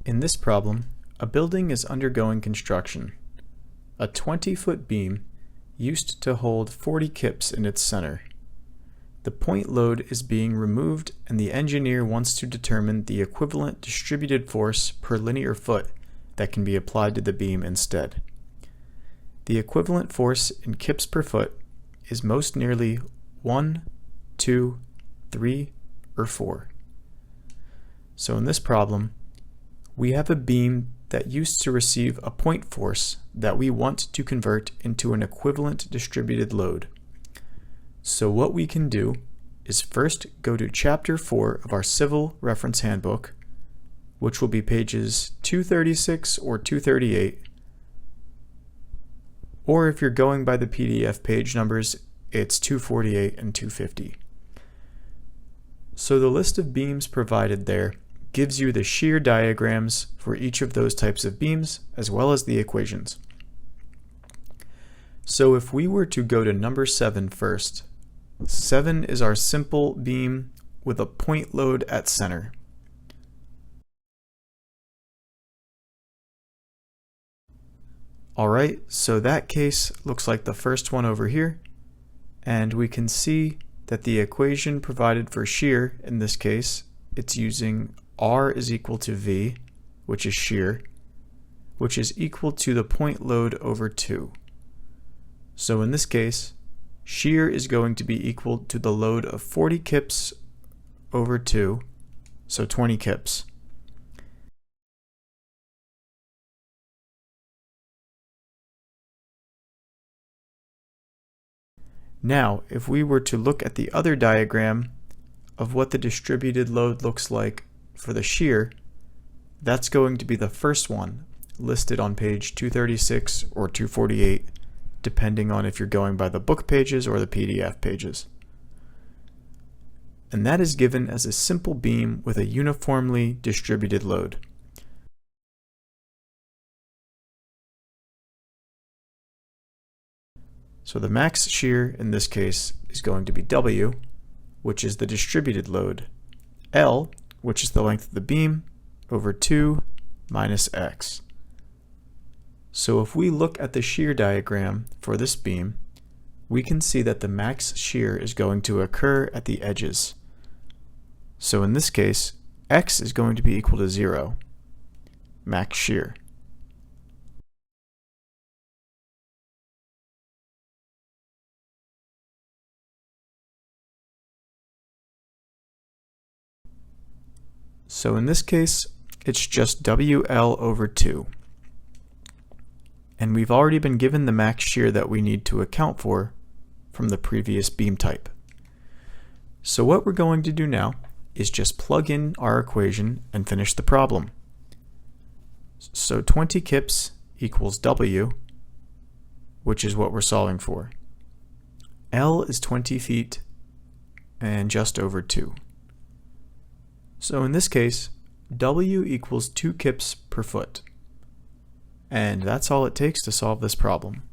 In this problem, a building is undergoing construction. A 20-foot beam used to hold 40 kips in its center. The point load is being removed and the engineer wants to determine the equivalent distributed force per linear foot that can be applied to the beam instead. The equivalent force in kips per foot is most nearly 1, 2, 3, or 4. So in this problem, we have a beam that used to receive a point force that we want to convert into an equivalent distributed load. So what we can do is first go to Chapter 4 of our Civil Reference Handbook, which will be pages 236 or 238, or if you're going by the PDF page numbers, it's 248 and 250. So the list of beams provided there gives you the shear diagrams for each of those types of beams, as well as the equations. So if we were to go to number 7 first, 7 is our simple beam with a point load at center. Alright, so that case looks like the first one over here, and we can see that the equation provided for shear, in this case, it's using R is equal to V, which is shear, which is equal to the point load over 2. So in this case, shear is going to be equal to the load of 40 kips over 2, so 20 kips. Now, if we were to look at the other diagram of what the distributed load looks like for the shear, that's going to be the first one listed on page 236 or 248, depending on if you're going by the book pages or the PDF pages. And that is given as a simple beam with a uniformly distributed load. So the max shear in this case is going to be W, which is the distributed load, L, which is the length of the beam, over 2 minus X. So if we look at the shear diagram for this beam, we can see that the max shear is going to occur at the edges. So in this case, X is going to be equal to 0, max shear. So in this case, it's just WL over 2. And we've already been given the max shear that we need to account for from the previous beam type. So what we're going to do now is just plug in our equation and finish the problem. So 20 kips equals W, which is what we're solving for. L is 20 feet and just over 2. So in this case, W equals 2 kips per foot. And that's all it takes to solve this problem.